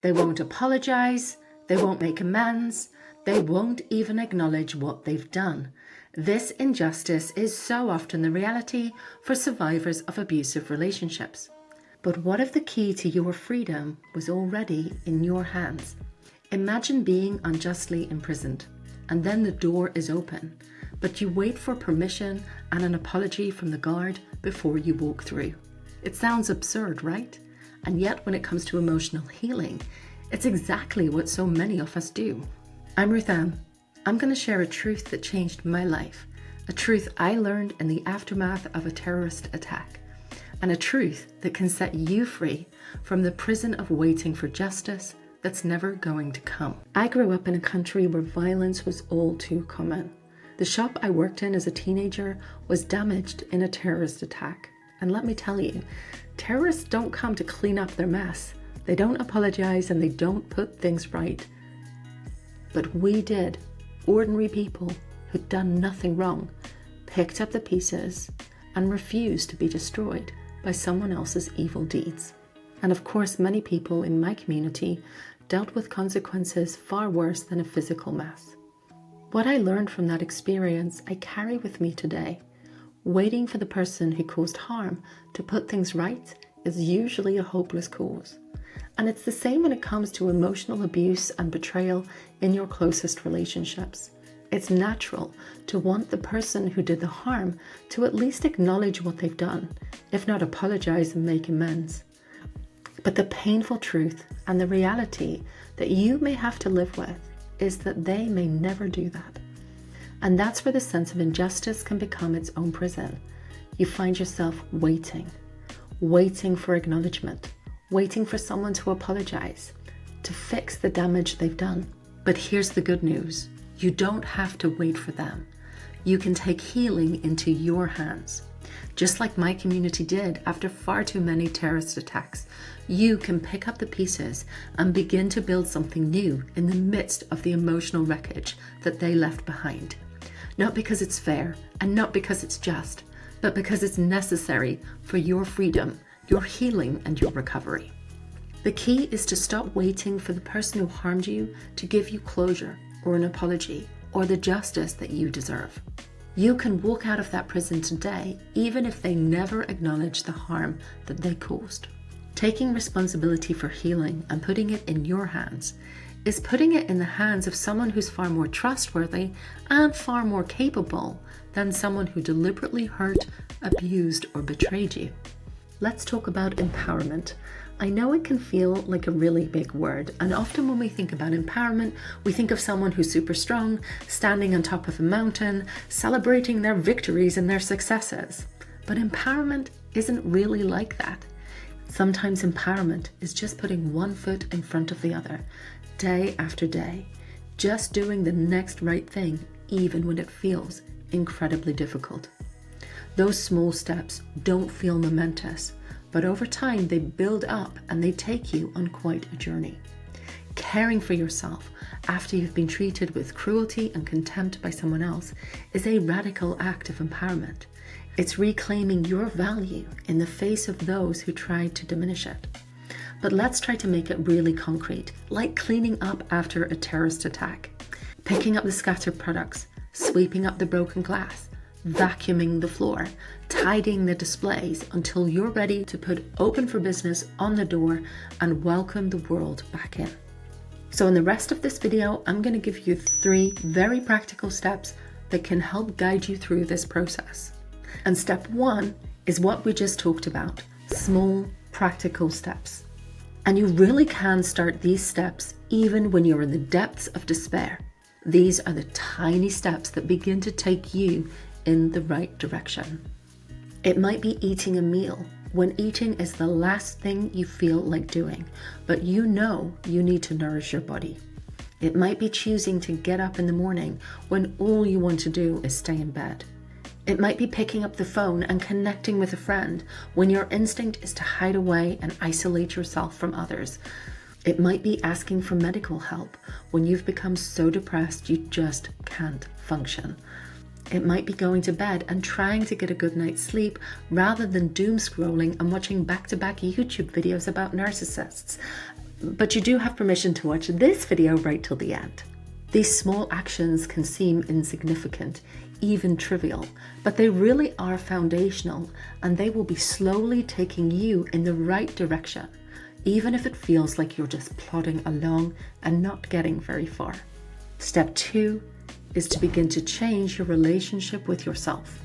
They won't apologize, they won't make amends, they won't even acknowledge what they've done. This injustice is so often the reality for survivors of abusive relationships. But what if the key to your freedom was already in your hands? Imagine being unjustly imprisoned, and then the door is open, but you wait for permission and an apology from the guard before you walk through. It sounds absurd, right? And yet when it comes to emotional healing, it's exactly what so many of us do. I'm Ruth Ann. I'm going to share a truth that changed my life, a truth I learned in the aftermath of a terrorist attack, and a truth that can set you free from the prison of waiting for justice that's never going to come. I grew up in a country where violence was all too common. The shop I worked in as a teenager was damaged in a terrorist attack. And let me tell you, terrorists don't come to clean up their mess. They don't apologize and they don't put things right. But we did. Ordinary people who'd done nothing wrong, picked up the pieces and refused to be destroyed by someone else's evil deeds. And of course, many people in my community dealt with consequences far worse than a physical mess. What I learned from that experience, I carry with me today. Waiting for the person who caused harm to put things right is usually a hopeless cause. And it's the same when it comes to emotional abuse and betrayal in your closest relationships. It's natural to want the person who did the harm to at least acknowledge what they've done, if not apologize and make amends. But the painful truth and the reality that you may have to live with is that they may never do that. And that's where the sense of injustice can become its own prison. You find yourself waiting for acknowledgement, waiting for someone to apologize, to fix the damage they've done. But here's the good news. You don't have to wait for them. You can take healing into your hands. Just like my community did after far too many terrorist attacks, you can pick up the pieces and begin to build something new in the midst of the emotional wreckage that they left behind. Not because it's fair and not because it's just, but because it's necessary for your freedom, your healing, and your recovery. The key is to stop waiting for the person who harmed you to give you closure or an apology or the justice that you deserve. You can walk out of that prison today, even if they never acknowledge the harm that they caused. Taking responsibility for healing and putting it in your hands is putting it in the hands of someone who's far more trustworthy and far more capable than someone who deliberately hurt, abused, or betrayed you. Let's talk about empowerment. I know it can feel like a really big word, and often when we think about empowerment, we think of someone who's super strong, standing on top of a mountain, celebrating their victories and their successes. But empowerment isn't really like that. Sometimes empowerment is just putting one foot in front of the other, day after day, just doing the next right thing, even when it feels incredibly difficult. Those small steps don't feel momentous, but over time they build up and they take you on quite a journey. Caring for yourself after you've been treated with cruelty and contempt by someone else is a radical act of empowerment. It's reclaiming your value in the face of those who tried to diminish it. But let's try to make it really concrete, like cleaning up after a terrorist attack, picking up the scattered products, sweeping up the broken glass, vacuuming the floor, tidying the displays until you're ready to put open for business on the door and welcome the world back in. So in the rest of this video, I'm going to give you 3 very practical steps that can help guide you through this process. And step 1 is what we just talked about, small practical steps. And you really can start these steps even when you're in the depths of despair. These are the tiny steps that begin to take you in the right direction. It might be eating a meal when eating is the last thing you feel like doing, but you know you need to nourish your body. It might be choosing to get up in the morning when all you want to do is stay in bed. It might be picking up the phone and connecting with a friend when your instinct is to hide away and isolate yourself from others. It might be asking for medical help when you've become so depressed you just can't function. It might be going to bed and trying to get a good night's sleep rather than doom scrolling and watching back-to-back YouTube videos about narcissists. But you do have permission to watch this video right till the end. These small actions can seem insignificant, even trivial, but they really are foundational, and they will be slowly taking you in the right direction, even if it feels like you're just plodding along and not getting very far. Step 2 is to begin to change your relationship with yourself.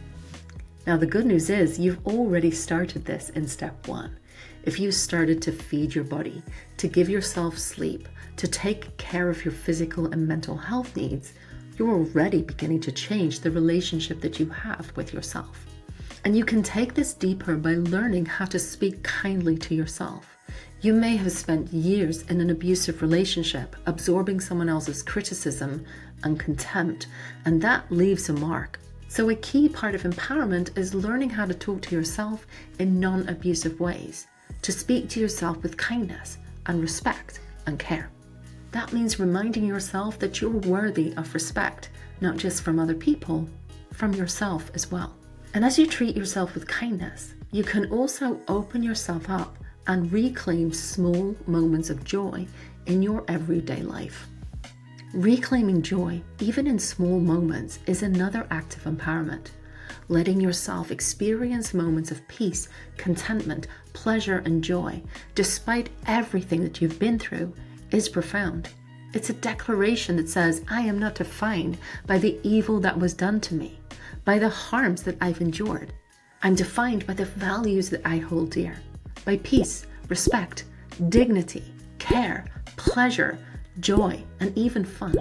Now, the good news is you've already started this in step 1. If you started to feed your body, to give yourself sleep, to take care of your physical and mental health needs, you're already beginning to change the relationship that you have with yourself. And you can take this deeper by learning how to speak kindly to yourself. You may have spent years in an abusive relationship, absorbing someone else's criticism and contempt, and that leaves a mark. So a key part of empowerment is learning how to talk to yourself in non-abusive ways, to speak to yourself with kindness and respect and care. That means reminding yourself that you're worthy of respect, not just from other people, from yourself as well. And as you treat yourself with kindness, you can also open yourself up and reclaim small moments of joy in your everyday life. Reclaiming joy, even in small moments, is another act of empowerment. Letting yourself experience moments of peace, contentment, pleasure, and joy, despite everything that you've been through, is profound. It's a declaration that says, I am not defined by the evil that was done to me, by the harms that I've endured. I'm defined by the values that I hold dear, by peace, respect, dignity, care, pleasure, joy, and even fun.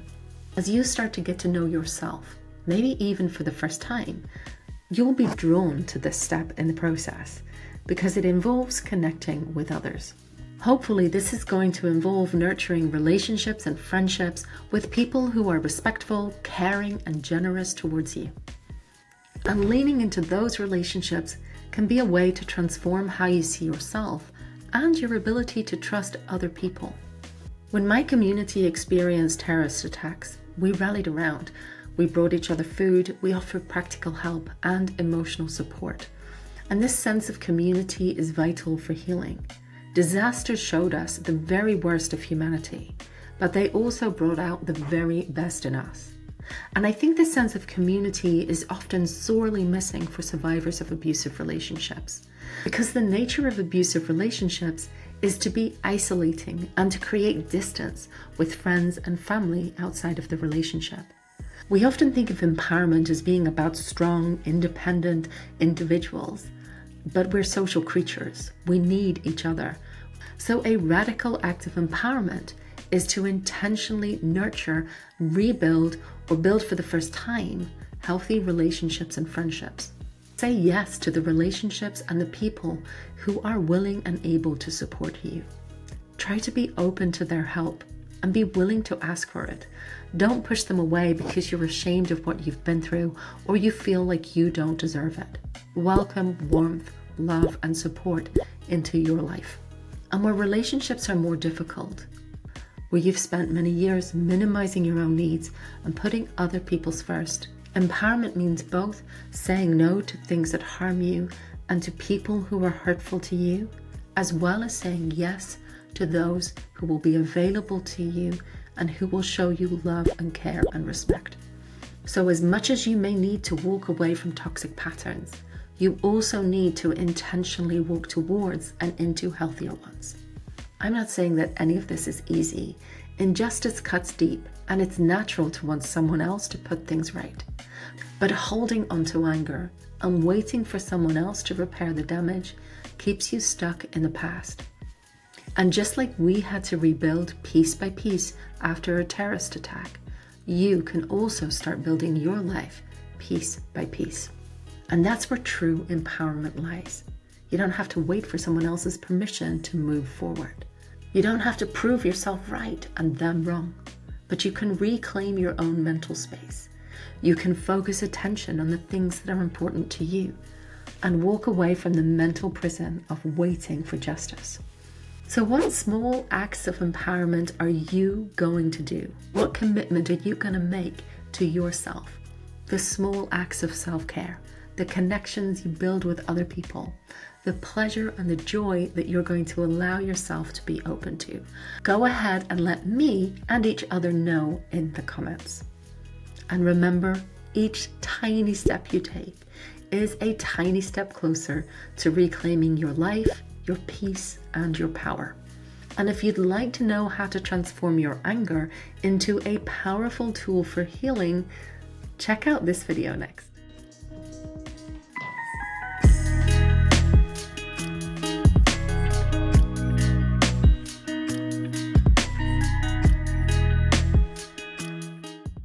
As you start to get to know yourself, maybe even for the first time, you'll be drawn to this step in the process because it involves connecting with others. Hopefully, this is going to involve nurturing relationships and friendships with people who are respectful, caring, and generous towards you. And leaning into those relationships can be a way to transform how you see yourself and your ability to trust other people. When my community experienced terrorist attacks, we rallied around. We brought each other food, we offered practical help and emotional support. And this sense of community is vital for healing. Disasters showed us the very worst of humanity, but they also brought out the very best in us. And I think this sense of community is often sorely missing for survivors of abusive relationships, because the nature of abusive relationships is to be isolating and to create distance with friends and family outside of the relationship. We often think of empowerment as being about strong, independent individuals, but we're social creatures. We need each other. So a radical act of empowerment is to intentionally nurture, rebuild, or build for the first time healthy relationships and friendships. Say yes to the relationships and the people who are willing and able to support you. Try to be open to their help and be willing to ask for it. Don't push them away because you're ashamed of what you've been through or you feel like you don't deserve it. Welcome warmth, love, and support into your life. And where relationships are more difficult, where you've spent many years minimizing your own needs and putting other people's first, empowerment means both saying no to things that harm you and to people who are hurtful to you, as well as saying yes to those who will be available to you and who will show you love and care and respect. So as much as you may need to walk away from toxic patterns, you also need to intentionally walk towards and into healthier ones. I'm not saying that any of this is easy. Injustice cuts deep, and it's natural to want someone else to put things right. But holding onto anger and waiting for someone else to repair the damage keeps you stuck in the past. And just like we had to rebuild piece by piece after a terrorist attack, you can also start building your life piece by piece. And that's where true empowerment lies. You don't have to wait for someone else's permission to move forward. You don't have to prove yourself right and them wrong, but you can reclaim your own mental space. You can focus attention on the things that are important to you and walk away from the mental prison of waiting for justice. So what small acts of empowerment are you going to do? What commitment are you going to make to yourself? The small acts of self-care, the connections you build with other people, the pleasure and the joy that you're going to allow yourself to be open to. Go ahead and let me and each other know in the comments. And remember, each tiny step you take is a tiny step closer to reclaiming your life, your peace, and your power. And if you'd like to know how to transform your anger into a powerful tool for healing, check out this video next.